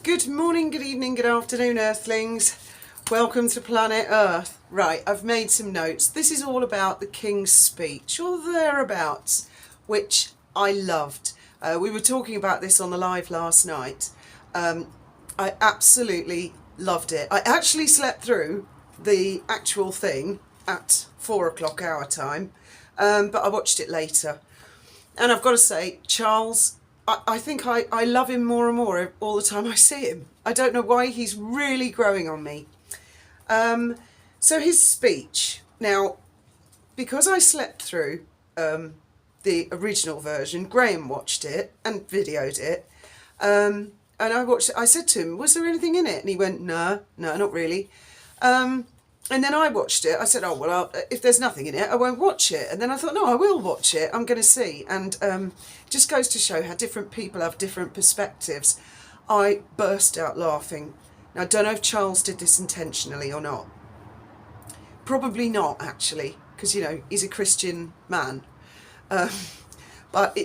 Good morning, good evening, good afternoon, Earthlings. Welcome to planet Earth. Right, I've made some notes. This is all about the King's Speech, or thereabouts, which I loved. We were talking about this on the live last night. I absolutely loved it. I actually slept through the actual thing at 4 o'clock our time, but I watched it later. And I've got to say, Charles, I think I love him more and more all the time I see him. I don't know why, he's really growing on me. So his speech, now, because I slept through the original version, Graham watched it and videoed it, and I said to him, was there anything in it? And he went, no, not really. And then I watched it. I said, oh, well, if there's nothing in it, I won't watch it. And then I thought, no, I will watch it. I'm going to see. And it just goes to show how different people have different perspectives. I burst out laughing. Now, I don't know if Charles did this intentionally or not. Probably not, actually, because, you know, he's a Christian man. But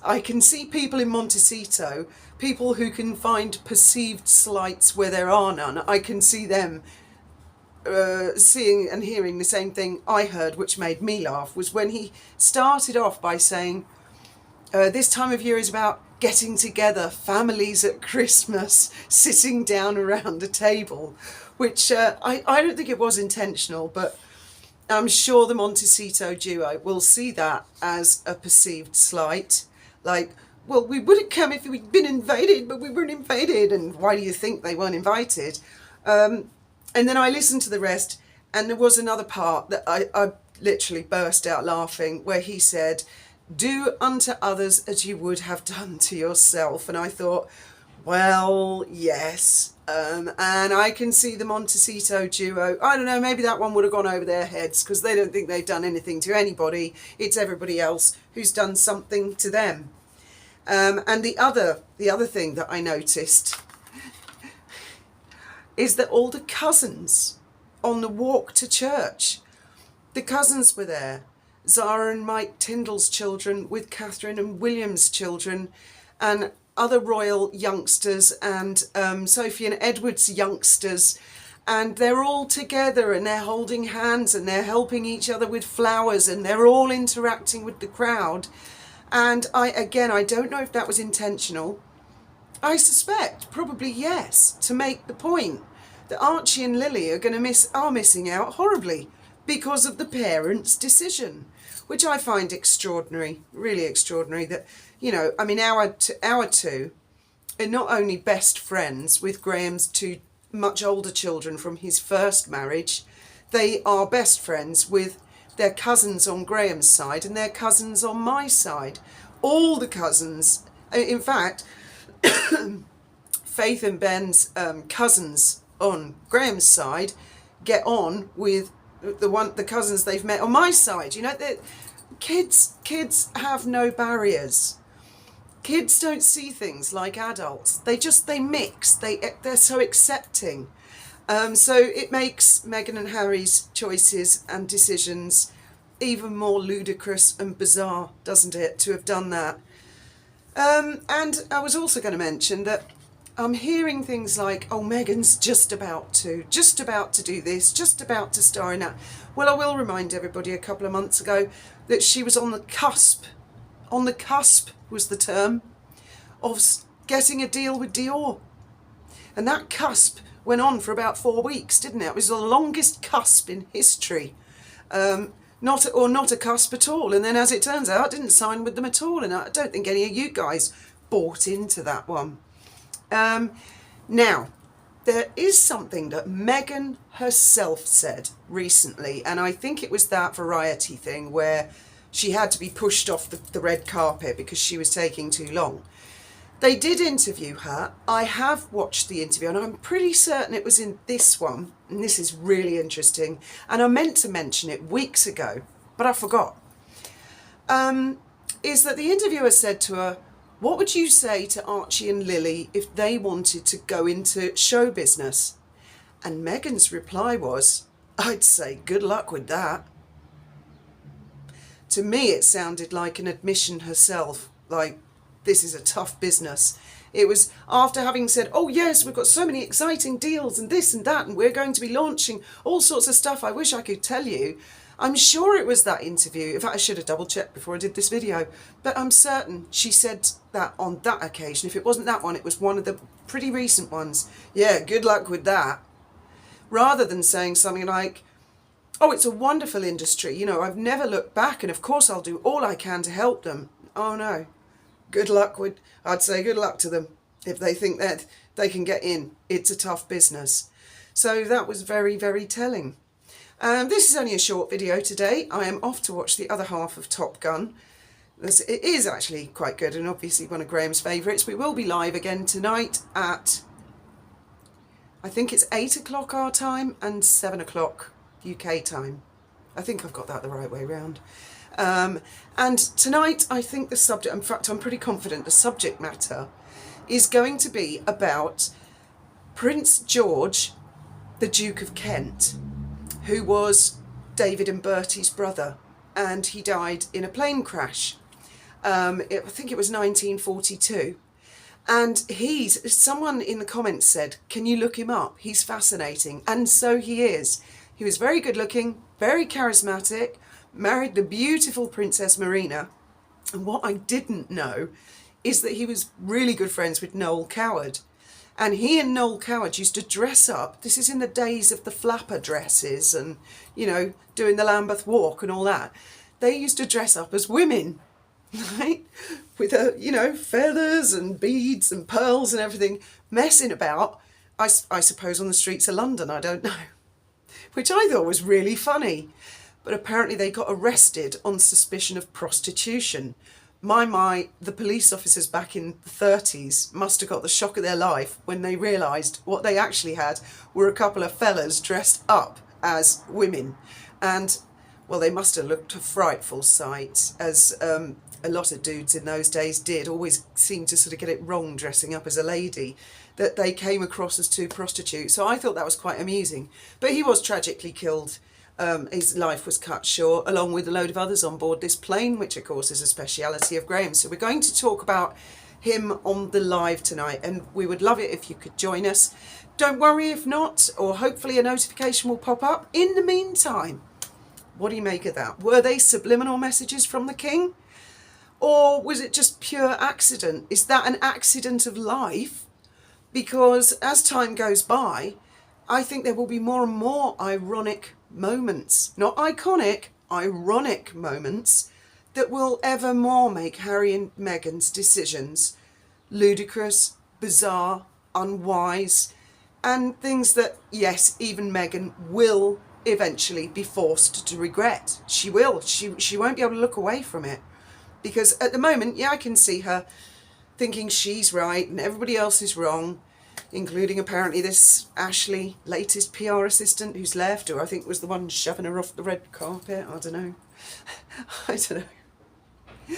I can see people in Montecito, people who can find perceived slights where there are none. I can see them seeing and hearing the same thing I heard, which made me laugh, was when he started off by saying, this time of year is about getting together, families at Christmas, sitting down around a table, which I don't think it was intentional, but I'm sure the Montecito duo will see that as a perceived slight. Like, well, we would have come if we'd been invaded, but we weren't invaded, and why do you think they weren't invited? And then I listened to the rest, and there was another part that I literally burst out laughing, where he said, do unto others as you would have done to yourself. And I thought, well, yes. And I can see the Montecito duo. I don't know, maybe that one would have gone over their heads because they don't think they've done anything to anybody. It's everybody else who's done something to them. And the other thing that I noticed is that all the cousins on the walk to church, the cousins were there. Zara and Mike Tyndall's children with Catherine and William's children, and other royal youngsters, and Sophie and Edward's youngsters, and they're all together and they're holding hands and they're helping each other with flowers and they're all interacting with the crowd. And I don't know if that was intentional. I suspect probably yes, to make the point that Archie and Lily are missing out horribly because of the parents' decision, which I find extraordinary, really extraordinary. That, you know, I mean, our two are not only best friends with Graham's two much older children from his first marriage, they are best friends with their cousins on Graham's side and their cousins on my side. All the cousins, in fact, Faith and Ben's cousins on Graham's side get on with the cousins they've met on my side. You know, kids have no barriers. Kids don't see things like adults. They mix. They're so accepting. So it makes Meghan and Harry's choices and decisions even more ludicrous and bizarre, doesn't it, to have done that? And I was also going to mention that I'm hearing things like, oh, Meghan's just about to do this, just about to star in that. Well, I will remind everybody, a couple of months ago, that she was on the cusp was the term, of getting a deal with Dior. And that cusp went on for about 4 weeks, didn't it? It was the longest cusp in history. Not a cusp at all. And then, as it turns out, didn't sign with them at all. And I don't think any of you guys bought into that one. Now, there is something that Meghan herself said recently, and I think it was that Variety thing where she had to be pushed off the red carpet because she was taking too long. They did interview her. I have watched the interview, and I'm pretty certain it was in this one, and this is really interesting, and I meant to mention it weeks ago, but I forgot, is that the interviewer said to her, what would you say to Archie and Lily if they wanted to go into show business? And Meghan's reply was, I'd say good luck with that. To me, it sounded like an admission herself, like, this is a tough business. It was after having said, oh yes, we've got so many exciting deals and this and that, and we're going to be launching all sorts of stuff I wish I could tell you. I'm sure it was that interview. In fact, I should have double checked before I did this video, but I'm certain she said that on that occasion. If it wasn't that one, it was one of the pretty recent ones. Yeah, good luck with that. Rather than saying something like, oh, it's a wonderful industry, you know, I've never looked back, and of course I'll do all I can to help them. Oh no, good luck with, I'd say good luck to them if they think that they can get in. It's a tough business. So that was very, very telling. This is only a short video today. I am off to watch the other half of Top Gun. It is actually quite good, and obviously one of Graham's favourites. We will be live again tonight at, I think it's 8 o'clock our time and 7 o'clock UK time. I think I've got that the right way round. And tonight I think the subject, in fact I'm pretty confident the subject matter is going to be about Prince George, the Duke of Kent, who was David and Bertie's brother, and he died in a plane crash. I think it was 1942. And someone in the comments said, can you look him up? He's fascinating. And so he is. He was very good looking, very charismatic, married the beautiful Princess Marina. And what I didn't know is that he was really good friends with Noel Coward. And he and Noel Coward used to dress up. This is in the days of the flapper dresses and, you know, doing the Lambeth Walk and all that. They used to dress up as women, right? With, you know, feathers and beads and pearls and everything, messing about, I suppose, on the streets of London, I don't know. Which I thought was really funny. But apparently they got arrested on suspicion of prostitution. The police officers back in the 30s must have got the shock of their life when they realised what they actually had were a couple of fellas dressed up as women. And, well, they must have looked a frightful sight, as a lot of dudes in those days did, always seemed to sort of get it wrong dressing up as a lady, that they came across as two prostitutes. So I thought that was quite amusing. But he was tragically killed. His life was cut short, along with a load of others on board this plane, which of course is a speciality of Graham's. So we're going to talk about him on the live tonight, and we would love it if you could join us. Don't worry if not, or hopefully a notification will pop up. In the meantime, what do you make of that? Were they subliminal messages from the king? Or was it just pure accident? Is that an accident of life? Because as time goes by, I think there will be more and more ironic moments, not iconic, ironic moments, that will ever more make Harry and Meghan's decisions ludicrous, bizarre, unwise, and things that, yes, even Meghan will eventually be forced to regret. She will. She won't be able to look away from it. Because at the moment, yeah, I can see her thinking she's right and everybody else is wrong, including apparently this Ashley, latest PR assistant who's left, who I think was the one shoving her off the red carpet. I don't know. I don't know.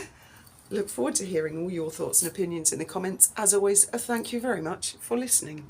Look forward to hearing all your thoughts and opinions in the comments. As always, thank you very much for listening.